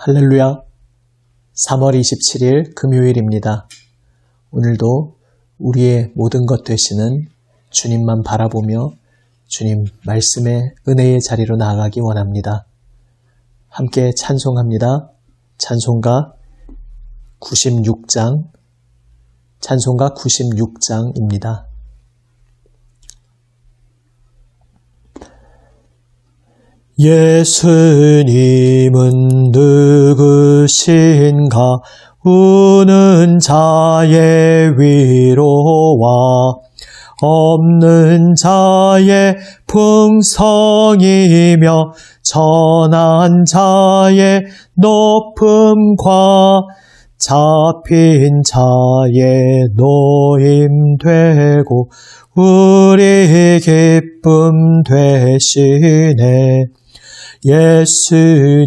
할렐루야. 3월 27일 금요일입니다. 오늘도 우리의 모든 것 되시는 주님만 바라보며 주님 말씀의 은혜의 자리로 나아가기 원합니다. 함께 찬송합니다. 찬송가 96장입니다. 예수님은 누구신가? 우는 자의 위로와 없는 자의 풍성이며 전한 자의 높음과 잡힌 자의 노임되고 우리 기쁨 되시네. 예수님은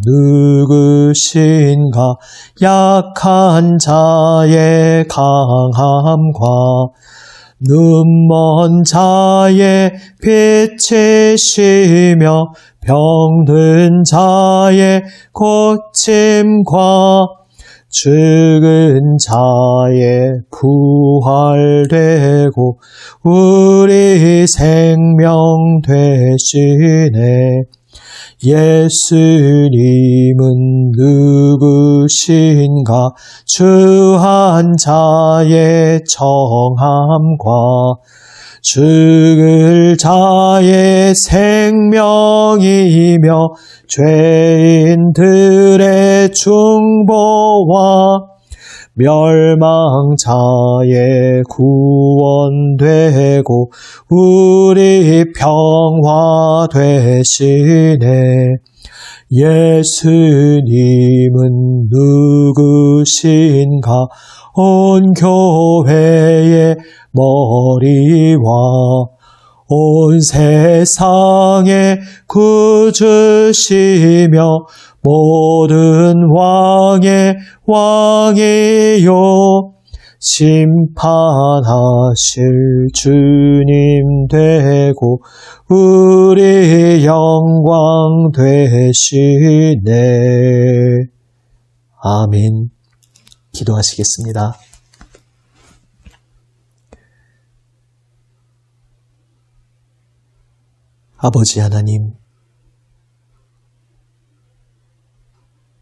누구신가? 약한 자의 강함과 눈먼 자의 빛이시며 병든 자의 고침과 죽은 자의 부활되고 우리 생명 되시네. 예수님은 누구신가? 주한 자의 정함과 죽을 자의 생명이며 죄인들의 중보와 멸망자의 구원되고 우리 평화 되시네. 예수님은 누구신가? 온 교회의 머리와 온 세상의 구주시며 모든 왕의 왕이요 심판하실 주님 되고 우리 영광 되시네. 아멘. 기도하시겠습니다. 아버지 하나님,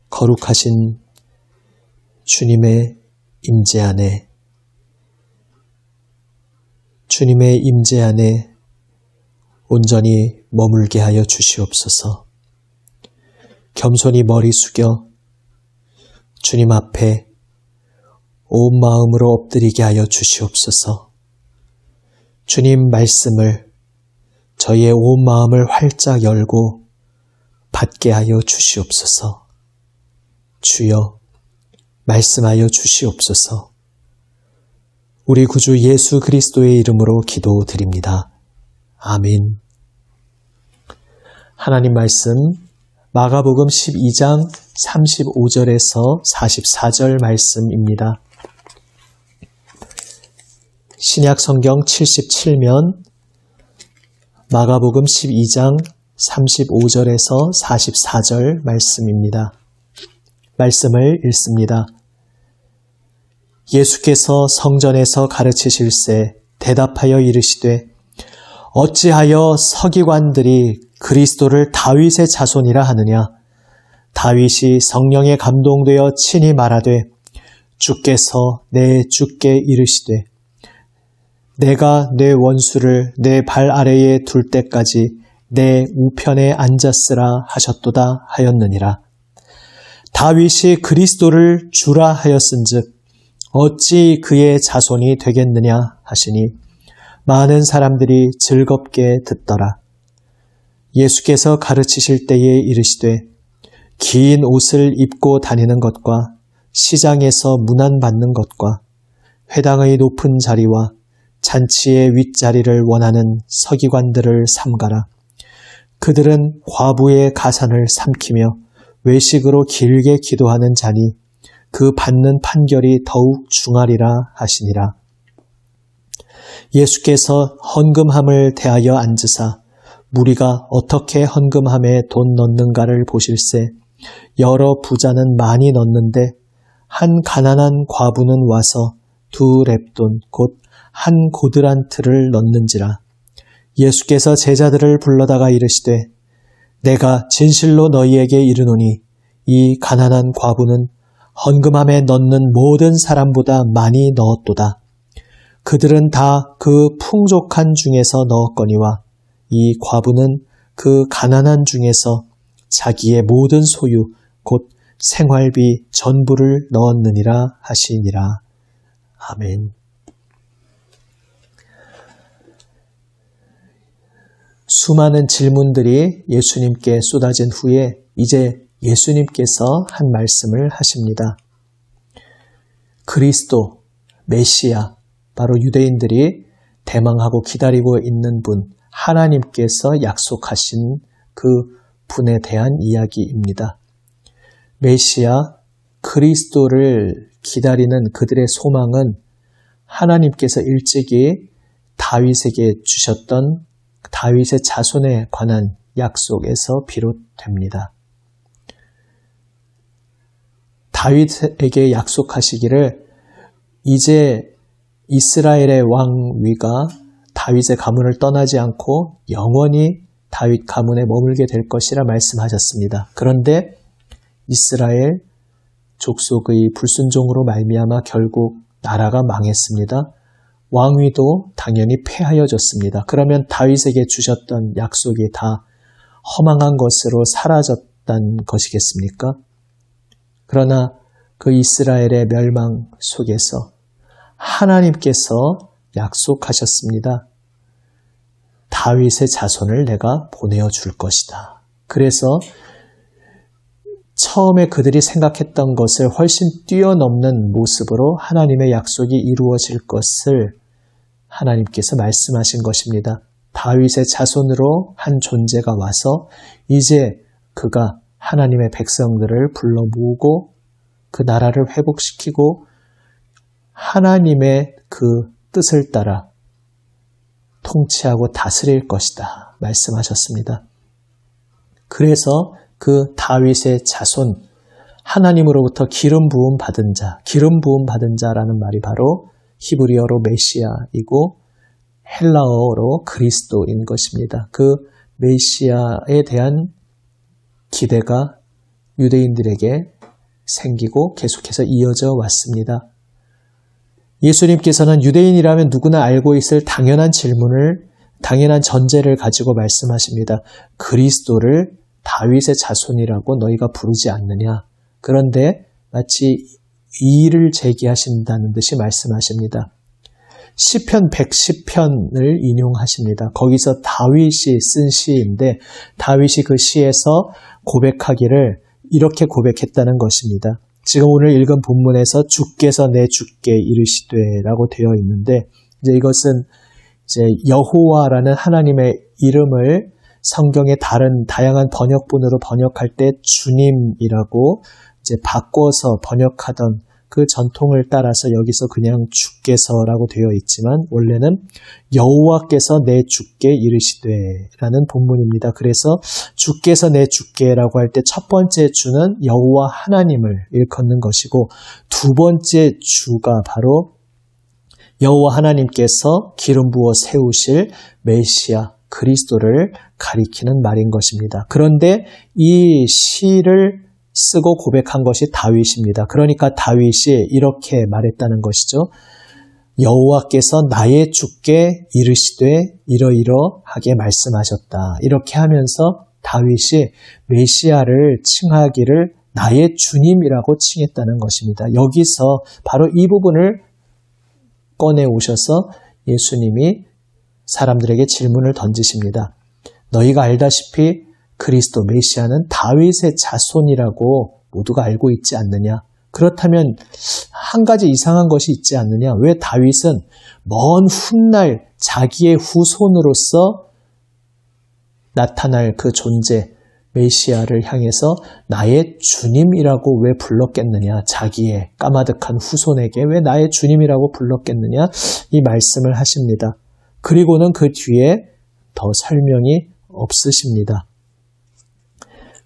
거룩하신 주님의 임재 안에 온전히 머물게 하여 주시옵소서. 겸손히 머리 숙여 주님 앞에 온 마음으로 엎드리게 하여 주시옵소서. 주님 말씀을 저희의 온 마음을 활짝 열고 받게 하여 주시옵소서. 주여, 말씀하여 주시옵소서. 우리 구주 예수 그리스도의 이름으로 기도드립니다. 아멘. 하나님 말씀 마가복음 12장 35절에서 44절 말씀입니다. 신약 성경 77면 마가복음 12장 35절에서 44절 말씀입니다. 말씀을 읽습니다. 예수께서 성전에서 가르치실세 대답하여 이르시되 어찌하여 서기관들이 그리스도를 다윗의 자손이라 하느냐? 다윗이 성령에 감동되어 친히 말하되 주께서 내 주께 이르시되 내가 내 원수를 내 발 아래에 둘 때까지 내 우편에 앉았으라 하셨도다 하였느니라. 다윗이 그리스도를 주라 하였은즉 어찌 그의 자손이 되겠느냐 하시니 많은 사람들이 즐겁게 듣더라. 예수께서 가르치실 때에 이르시되 긴 옷을 입고 다니는 것과 시장에서 문안받는 것과 회당의 높은 자리와 잔치의 윗자리를 원하는 서기관들을 삼가라. 그들은 과부의 가산을 삼키며 외식으로 길게 기도하는 자니 그 받는 판결이 더욱 중하리라 하시니라. 예수께서 헌금함을 대하여 앉으사 무리가 어떻게 헌금함에 돈 넣는가를 보실세 여러 부자는 많이 넣는데 한 가난한 과부는 와서 2렙돈 곧 한 고드란트를 넣는지라. 예수께서 제자들을 불러다가 이르시되 내가 진실로 너희에게 이르노니 이 가난한 과부는 헌금함에 넣는 모든 사람보다 많이 넣었도다. 그들은 다 그 풍족한 중에서 넣었거니와 이 과부는 그 가난한 중에서 자기의 모든 소유 곧 생활비 전부를 넣었느니라 하시니라. 아멘. 수많은 질문들이 예수님께 쏟아진 후에 이제 예수님께서 한 말씀을 하십니다. 그리스도, 메시아, 바로 유대인들이 대망하고 기다리고 있는 분, 하나님께서 약속하신 그 분에 대한 이야기입니다. 메시아, 그리스도를 기다리는 그들의 소망은 하나님께서 일찍이 다윗에게 주셨던 다윗의 자손에 관한 약속에서 비롯됩니다. 다윗에게 약속하시기를 이제 이스라엘의 왕위가 다윗의 가문을 떠나지 않고 영원히 다윗 가문에 머물게 될 것이라 말씀하셨습니다. 그런데 이스라엘 족속의 불순종으로 말미암아 결국 나라가 망했습니다. 왕위도 당연히 폐하여졌습니다. 그러면 다윗에게 주셨던 약속이 다 허망한 것으로 사라졌다는 것이겠습니까? 그러나 그 이스라엘의 멸망 속에서 하나님께서 약속하셨습니다. 다윗의 자손을 내가 보내어 줄 것이다. 그래서 처음에 그들이 생각했던 것을 훨씬 뛰어넘는 모습으로 하나님의 약속이 이루어질 것을 하나님께서 말씀하신 것입니다. 다윗의 자손으로 한 존재가 와서 이제 그가 하나님의 백성들을 불러 모으고 그 나라를 회복시키고 하나님의 그 뜻을 따라 통치하고 다스릴 것이다 말씀하셨습니다. 그래서 그 다윗의 자손, 하나님으로부터 기름 부음 받은 자, 기름 부음 받은 자라는 말이 바로 히브리어로 메시아이고 헬라어로 그리스도인 것입니다. 그 메시아에 대한 기대가 유대인들에게 생기고 계속해서 이어져 왔습니다. 예수님께서는 유대인이라면 누구나 알고 있을 당연한 질문을, 당연한 전제를 가지고 말씀하십니다. 그리스도를 다윗의 자손이라고 너희가 부르지 않느냐. 그런데 마치 이의를 제기하신다는 듯이 말씀하십니다. 시편 110편을 인용하십니다. 거기서 다윗이 쓴 시인데 다윗이 그 시에서 고백하기를 이렇게 고백했다는 것입니다. 지금 오늘 읽은 본문에서 주께서 내 주께 이르시되라고 되어 있는데 이제 이것은 이제 여호와라는 하나님의 이름을 성경의 다른 다양한 번역본으로 번역할 때 주님이라고 이제 바꿔서 번역하던 그 전통을 따라서 여기서 그냥 주께서라고 되어 있지만 원래는 여호와께서 내 주께 이르시되라는 본문입니다. 그래서 주께서 내 주께라고 할 때 첫 번째 주는 여호와 하나님을 일컫는 것이고 두 번째 주가 바로 여호와 하나님께서 기름 부어 세우실 메시아 그리스도를 가리키는 말인 것입니다. 그런데 이 시를 쓰고 고백한 것이 다윗입니다. 그러니까 다윗이 이렇게 말했다는 것이죠. 여호와께서 나의 주께 이르시되 이러이러하게 말씀하셨다. 이렇게 하면서 다윗이 메시아를 칭하기를 나의 주님이라고 칭했다는 것입니다. 여기서 바로 이 부분을 꺼내 오셔서 예수님이 사람들에게 질문을 던지십니다. 너희가 알다시피 그리스도 메시아는 다윗의 자손이라고 모두가 알고 있지 않느냐? 그렇다면 한 가지 이상한 것이 있지 않느냐? 왜 다윗은 먼 훗날 자기의 후손으로서 나타날 그 존재 메시아를 향해서 나의 주님이라고 왜 불렀겠느냐? 자기의 까마득한 후손에게 왜 나의 주님이라고 불렀겠느냐? 이 말씀을 하십니다. 그리고는 그 뒤에 더 설명이 없으십니다.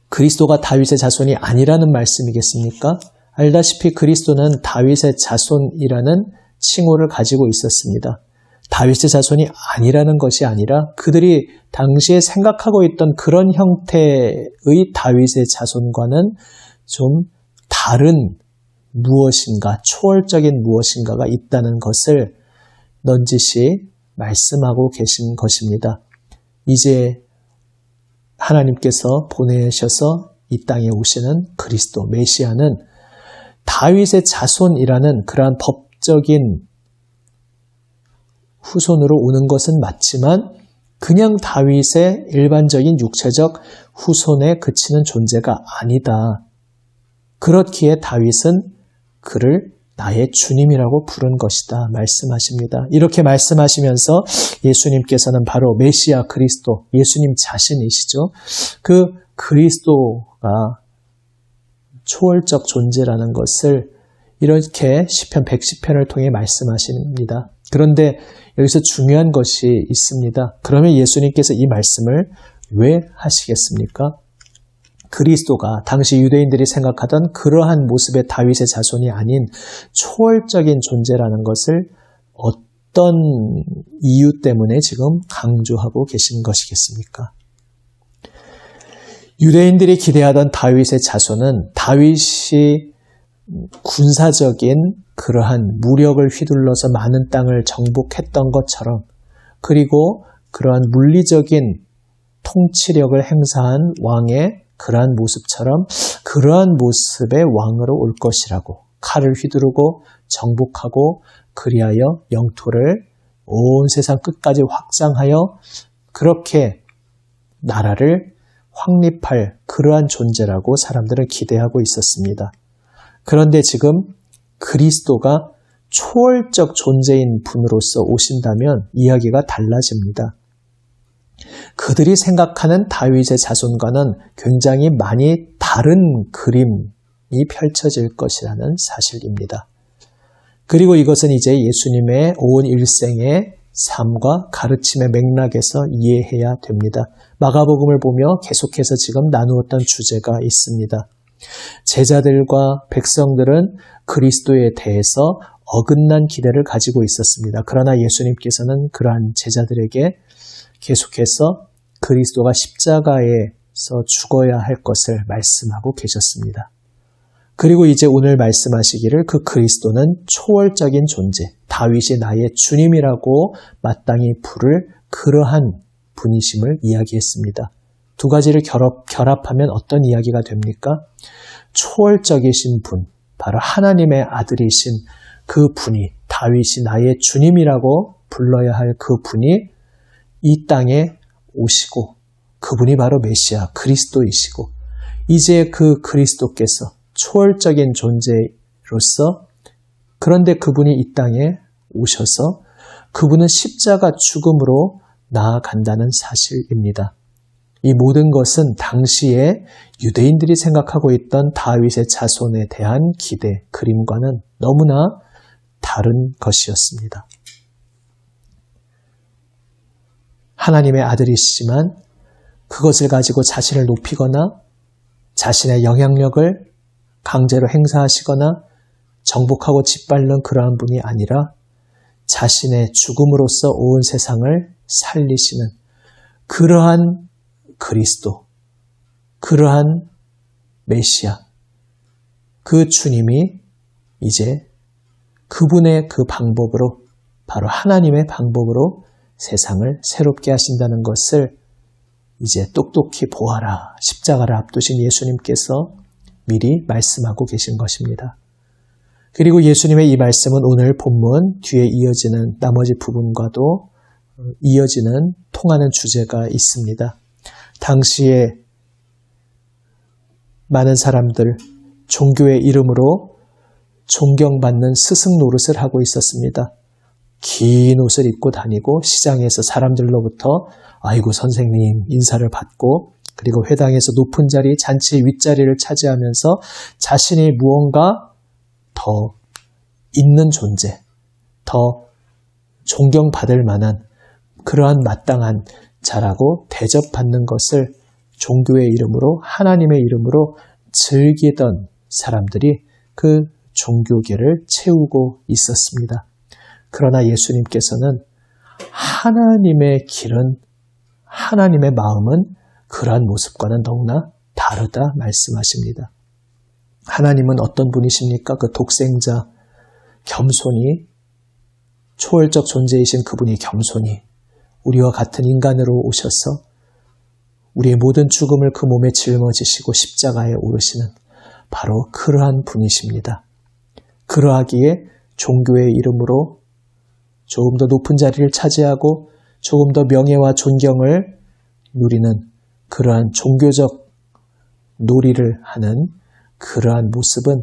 그리스도가 다윗의 자손이 아니라는 말씀이겠습니까? 알다시피 그리스도는 다윗의 자손이라는 칭호를 가지고 있었습니다. 다윗의 자손이 아니라는 것이 아니라 그들이 당시에 생각하고 있던 그런 형태의 다윗의 자손과는 좀 다른 무엇인가, 초월적인 무엇인가가 있다는 것을 넌지시 말씀하고 계신 것입니다. 이제 하나님께서 보내셔서 이 땅에 오시는 그리스도, 메시아는 다윗의 자손이라는 그러한 법적인 후손으로 오는 것은 맞지만 그냥 다윗의 일반적인 육체적 후손에 그치는 존재가 아니다. 그렇기에 다윗은 그를 나의 주님이라고 부른 것이다 말씀하십니다. 이렇게 말씀하시면서 예수님께서는 바로 메시아 그리스도, 예수님 자신이시죠. 그 그리스도가 초월적 존재라는 것을 이렇게 시편 110편을 통해 말씀하십니다. 그런데 여기서 중요한 것이 있습니다. 그러면 예수님께서 이 말씀을 왜 하시겠습니까? 그리스도가 당시 유대인들이 생각하던 그러한 모습의 다윗의 자손이 아닌 초월적인 존재라는 것을 어떤 이유 때문에 지금 강조하고 계신 것이겠습니까? 유대인들이 기대하던 다윗의 자손은 다윗이 군사적인 그러한 무력을 휘둘러서 많은 땅을 정복했던 것처럼, 그리고 그러한 물리적인 통치력을 행사한 왕의 그러한 모습처럼 그러한 모습의 왕으로 올 것이라고, 칼을 휘두르고 정복하고 그리하여 영토를 온 세상 끝까지 확장하여 그렇게 나라를 확립할 그러한 존재라고 사람들은 기대하고 있었습니다. 그런데 지금 그리스도가 초월적 존재인 분으로서 오신다면 이야기가 달라집니다. 그들이 생각하는 다윗의 자손과는 굉장히 많이 다른 그림이 펼쳐질 것이라는 사실입니다. 그리고 이것은 이제 예수님의 온 일생의 삶과 가르침의 맥락에서 이해해야 됩니다. 마가복음을 보며 계속해서 지금 나누었던 주제가 있습니다. 제자들과 백성들은 그리스도에 대해서 어긋난 기대를 가지고 있었습니다. 그러나 예수님께서는 그러한 제자들에게 계속해서 그리스도가 십자가에서 죽어야 할 것을 말씀하고 계셨습니다. 그리고 이제 오늘 말씀하시기를 그 그리스도는 초월적인 존재, 다윗이 나의 주님이라고 마땅히 부를 그러한 분이심을 이야기했습니다. 두 가지를 결합하면 어떤 이야기가 됩니까? 초월적이신 분, 바로 하나님의 아들이신 그 분이, 다윗이 나의 주님이라고 불러야 할 그 분이 이 땅에 오시고, 그분이 바로 메시아 그리스도이시고, 이제 그 그리스도께서 초월적인 존재로서, 그런데 그분이 이 땅에 오셔서 그분은 십자가 죽음으로 나아간다는 사실입니다. 이 모든 것은 당시에 유대인들이 생각하고 있던 다윗의 자손에 대한 기대, 그림과는 너무나 다른 것이었습니다. 하나님의 아들이시지만 그것을 가지고 자신을 높이거나 자신의 영향력을 강제로 행사하시거나 정복하고 짓밟는 그러한 분이 아니라 자신의 죽음으로써 온 세상을 살리시는 그러한 그리스도, 그러한 메시아, 그 주님이 이제 그분의 그 방법으로, 바로 하나님의 방법으로 세상을 새롭게 하신다는 것을 이제 똑똑히 보아라, 십자가를 앞두신 예수님께서 미리 말씀하고 계신 것입니다. 그리고 예수님의 이 말씀은 오늘 본문 뒤에 이어지는 나머지 부분과도 이어지는 통하는 주제가 있습니다. 당시에 많은 사람들, 종교의 이름으로 존경받는 스승 노릇을 하고 있었습니다. 긴 옷을 입고 다니고 시장에서 사람들로부터 아이고 선생님 인사를 받고, 그리고 회당에서 높은 자리, 잔치의 윗자리를 차지하면서 자신이 무언가 더 있는 존재, 더 존경받을 만한 그러한 마땅한 자라고 대접받는 것을 종교의 이름으로 하나님의 이름으로 즐기던 사람들이 그 종교계를 채우고 있었습니다. 그러나 예수님께서는 하나님의 길은, 하나님의 마음은 그러한 모습과는 너무나 다르다 말씀하십니다. 하나님은 어떤 분이십니까? 그 독생자, 겸손히, 초월적 존재이신 그분이 겸손히 우리와 같은 인간으로 오셔서 우리의 모든 죽음을 그 몸에 짊어지시고 십자가에 오르시는 바로 그러한 분이십니다. 그러하기에 종교의 이름으로 조금 더 높은 자리를 차지하고 조금 더 명예와 존경을 누리는 그러한 종교적 놀이를 하는 그러한 모습은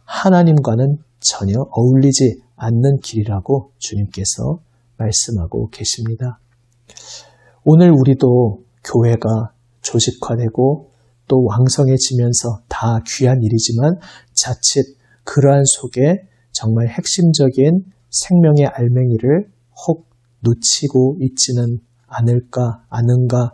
하나님과는 전혀 어울리지 않는 길이라고 주님께서 말씀하고 계십니다. 오늘 우리도 교회가 조직화되고 또 왕성해지면서 다 귀한 일이지만 자칫 그러한 속에 정말 핵심적인 생명의 알맹이를 혹 놓치고 있지는 않은가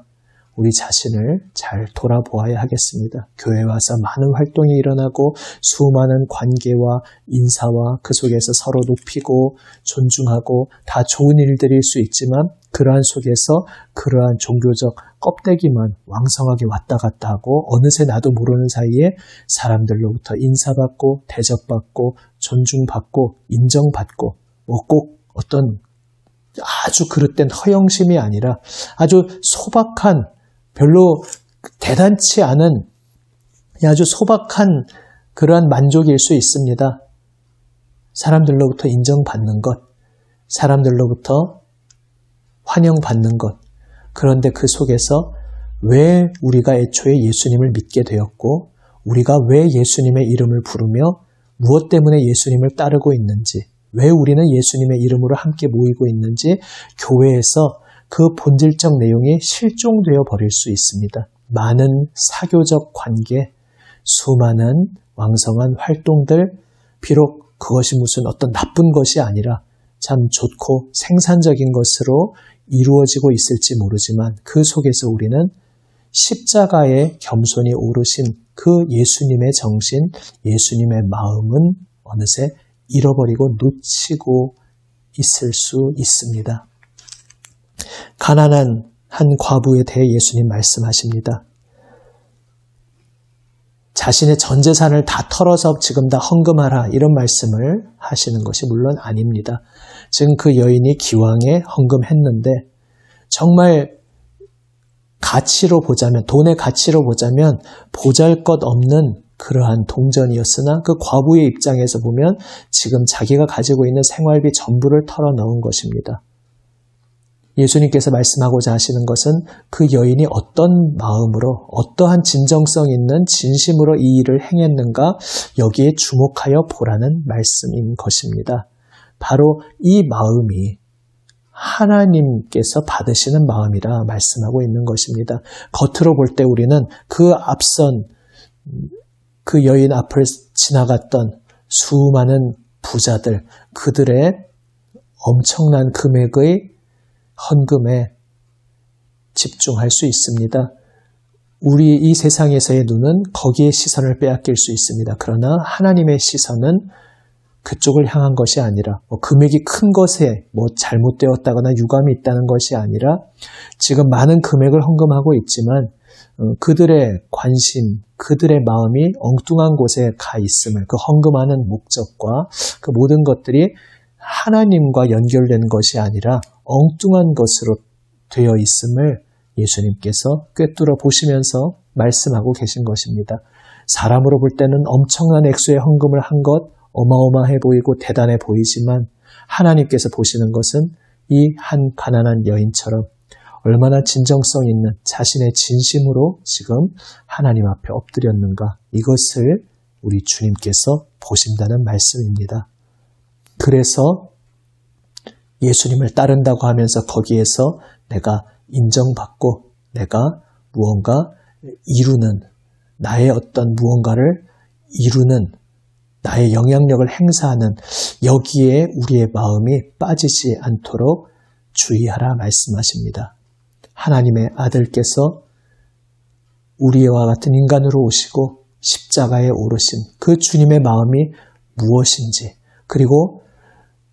우리 자신을 잘 돌아보아야 하겠습니다. 교회에 와서 많은 활동이 일어나고 수많은 관계와 인사와 그 속에서 서로 높이고 존중하고 다 좋은 일들일 수 있지만 그러한 속에서 그러한 종교적 껍데기만 왕성하게 왔다 갔다 하고 어느새 나도 모르는 사이에 사람들로부터 인사받고 대접받고 존중받고 인정받고 꼭 어떤 아주 그릇된 허영심이 아니라 아주 소박한 별로 대단치 않은 아주 소박한 그러한 만족일 수 있습니다. 사람들로부터 인정받는 것, 사람들로부터 환영받는 것. 그런데 그 속에서 왜 우리가 애초에 예수님을 믿게 되었고 우리가 왜 예수님의 이름을 부르며 무엇 때문에 예수님을 따르고 있는지, 왜 우리는 예수님의 이름으로 함께 모이고 있는지 교회에서 그 본질적 내용이 실종되어 버릴 수 있습니다. 많은 사교적 관계, 수많은 왕성한 활동들, 비록 그것이 무슨 어떤 나쁜 것이 아니라 참 좋고 생산적인 것으로 이루어지고 있을지 모르지만 그 속에서 우리는 십자가에 겸손히 오르신 그 예수님의 정신, 예수님의 마음은 어느새 잃어버리고 놓치고 있을 수 있습니다. 가난한 한 과부에 대해 예수님 말씀하십니다. 자신의 전 재산을 다 털어서 지금 다 헌금하라 이런 말씀을 하시는 것이 물론 아닙니다. 지금 그 여인이 기왕에 헌금했는데 정말 가치로 보자면, 돈의 가치로 보자면 보잘것없는 그러한 동전이었으나 그 과부의 입장에서 보면 지금 자기가 가지고 있는 생활비 전부를 털어넣은 것입니다. 예수님께서 말씀하고자 하시는 것은 그 여인이 어떤 마음으로 어떠한 진정성 있는 진심으로 이 일을 행했는가 여기에 주목하여 보라는 말씀인 것입니다. 바로 이 마음이 하나님께서 받으시는 마음이라 말씀하고 있는 것입니다. 겉으로 볼 때 우리는 그 앞선 그 여인 앞을 지나갔던 수많은 부자들, 그들의 엄청난 금액의 헌금에 집중할 수 있습니다. 우리 이 세상에서의 눈은 거기에 시선을 빼앗길 수 있습니다. 그러나 하나님의 시선은 그쪽을 향한 것이 아니라 금액이 큰 것에 잘못되었다거나 유감이 있다는 것이 아니라 지금 많은 금액을 헌금하고 있지만 그들의 관심, 그들의 마음이 엉뚱한 곳에 가 있음을, 그 헌금하는 목적과 그 모든 것들이 하나님과 연결된 것이 아니라 엉뚱한 것으로 되어 있음을 예수님께서 꿰뚫어 보시면서 말씀하고 계신 것입니다. 사람으로 볼 때는 엄청난 액수의 헌금을 한 것 어마어마해 보이고 대단해 보이지만 하나님께서 보시는 것은 이 한 가난한 여인처럼 얼마나 진정성 있는 자신의 진심으로 지금 하나님 앞에 엎드렸는가, 이것을 우리 주님께서 보신다는 말씀입니다. 그래서 예수님을 따른다고 하면서 거기에서 내가 인정받고 내가 무언가 이루는, 나의 어떤 무언가를 이루는, 나의 영향력을 행사하는, 여기에 우리의 마음이 빠지지 않도록 주의하라 말씀하십니다. 하나님의 아들께서 우리와 같은 인간으로 오시고 십자가에 오르신 그 주님의 마음이 무엇인지, 그리고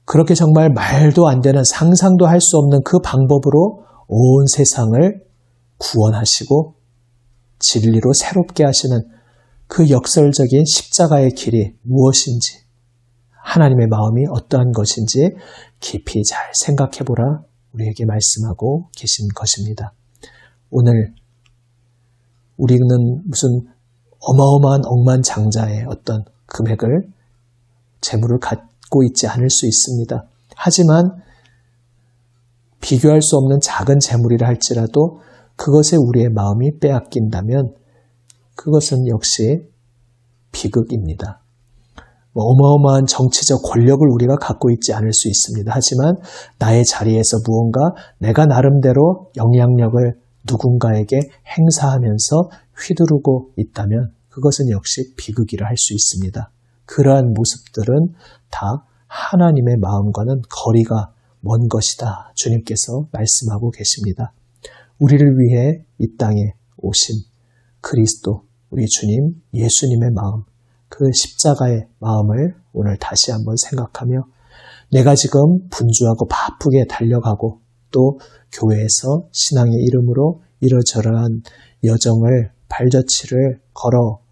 그렇게 정말 말도 안 되는, 상상도 할 수 없는 그 방법으로 온 세상을 구원하시고 진리로 새롭게 하시는 그 역설적인 십자가의 길이 무엇인지, 하나님의 마음이 어떠한 것인지 깊이 잘 생각해보라 우리에게 말씀하고 계신 것입니다. 오늘 우리는 무슨 어마어마한 억만장자의 어떤 금액을, 재물을 갖고 있지 않을 수 있습니다. 하지만 비교할 수 없는 작은 재물이라 할지라도 그것에 우리의 마음이 빼앗긴다면 그것은 역시 비극입니다. 어마어마한 정치적 권력을 우리가 갖고 있지 않을 수 있습니다. 하지만 나의 자리에서 무언가 내가 나름대로 영향력을 누군가에게 행사하면서 휘두르고 있다면 그것은 역시 비극이라 할 수 있습니다. 그러한 모습들은 다 하나님의 마음과는 거리가 먼 것이다. 주님께서 말씀하고 계십니다. 우리를 위해 이 땅에 오신 그리스도, 우리 주님 예수님의 마음, 그 십자가의 마음을 오늘 다시 한번 생각하며, 내가 지금 분주하고 바쁘게 달려가고 또 교회에서 신앙의 이름으로 이러저러한 여정을, 발자취를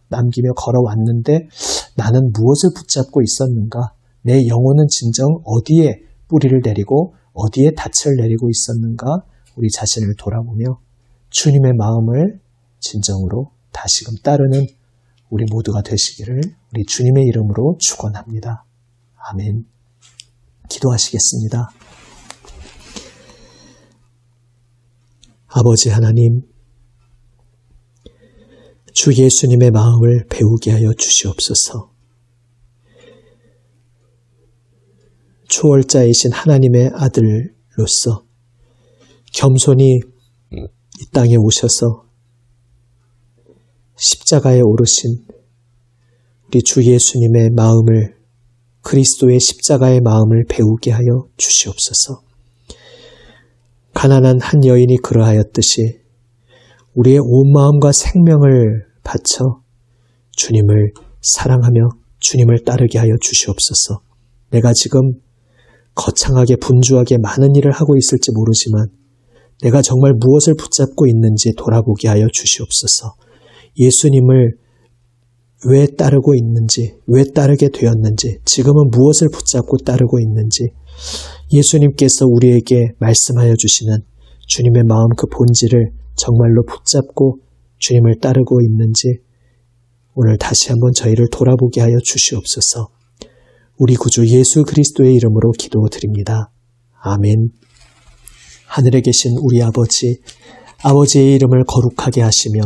남기며 걸어왔는데 나는 무엇을 붙잡고 있었는가? 내 영혼은 진정 어디에 뿌리를 내리고 어디에 닻을 내리고 있었는가? 우리 자신을 돌아보며 주님의 마음을 진정으로 다시금 따르는 우리 모두가 되시기를 우리 주님의 이름으로 축원합니다. 아멘. 기도하시겠습니다. 아버지 하나님, 주 예수님의 마음을 배우게 하여 주시옵소서. 초월자이신 하나님의 아들로서 겸손히 이 땅에 오셔서 십자가에 오르신 우리 주 예수님의 마음을, 그리스도의 십자가의 마음을 배우게 하여 주시옵소서. 가난한 한 여인이 그러하였듯이 우리의 온 마음과 생명을 바쳐 주님을 사랑하며 주님을 따르게 하여 주시옵소서. 내가 지금 거창하게 분주하게 많은 일을 하고 있을지 모르지만 내가 정말 무엇을 붙잡고 있는지 돌아보게 하여 주시옵소서. 예수님을 왜 따르고 있는지, 왜 따르게 되었는지, 지금은 무엇을 붙잡고 따르고 있는지, 예수님께서 우리에게 말씀하여 주시는 주님의 마음 그 본질을 정말로 붙잡고 주님을 따르고 있는지 오늘 다시 한번 저희를 돌아보게 하여 주시옵소서. 우리 구주 예수 그리스도의 이름으로 기도드립니다. 아멘. 하늘에 계신 우리 아버지, 아버지의 이름을 거룩하게 하시며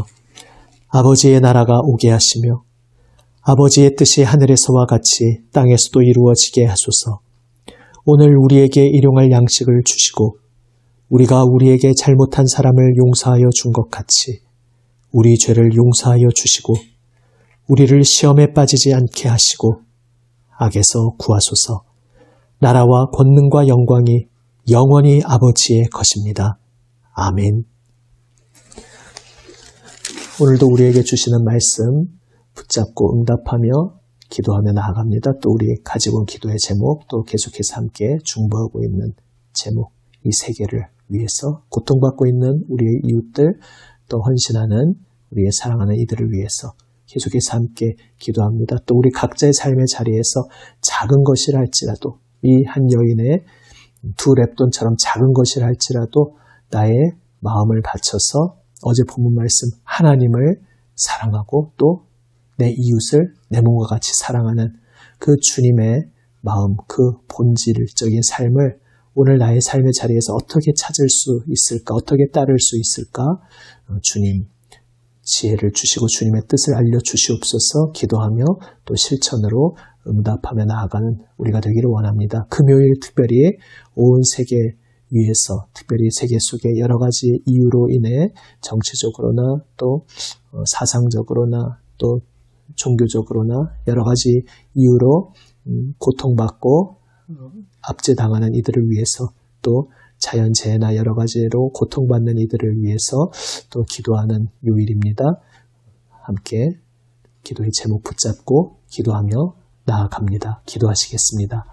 아버지의 나라가 오게 하시며 아버지의 뜻이 하늘에서와 같이 땅에서도 이루어지게 하소서. 오늘 우리에게 일용할 양식을 주시고 우리가 우리에게 잘못한 사람을 용서하여 준 것 같이 우리 죄를 용서하여 주시고 우리를 시험에 빠지지 않게 하시고 악에서 구하소서. 나라와 권능과 영광이 영원히 아버지의 것입니다. 아멘. 오늘도 우리에게 주시는 말씀 붙잡고 응답하며 기도하며 나아갑니다. 또 우리 가지고 온 기도의 제목, 또 계속해서 함께 중보하고 있는 제목, 이 세 개를 위해서, 고통받고 있는 우리의 이웃들, 또 헌신하는 우리의 사랑하는 이들을 위해서 계속해서 함께 기도합니다. 또 우리 각자의 삶의 자리에서 작은 것이라 할지라도, 이 한 여인의 두 렙돈처럼 작은 것이라 할지라도 나의 마음을 바쳐서 어제 본문 말씀 하나님을 사랑하고 또 내 이웃을 내 몸과 같이 사랑하는 그 주님의 마음, 그 본질적인 삶을 오늘 나의 삶의 자리에서 어떻게 찾을 수 있을까? 어떻게 따를 수 있을까? 주님 지혜를 주시고 주님의 뜻을 알려주시옵소서. 기도하며 또 실천으로 응답하며 나아가는 우리가 되기를 원합니다. 금요일 특별히 온 세계 위에서, 특별히 세계 속에 여러 가지 이유로 인해 정치적으로나 또 사상적으로나 또 종교적으로나 여러 가지 이유로 고통받고 압제당하는 이들을 위해서, 또 자연재해나 여러 가지로 고통받는 이들을 위해서 또 기도하는 요일입니다. 함께 기도의 제목 붙잡고 기도하며 나아갑니다. 기도하시겠습니다.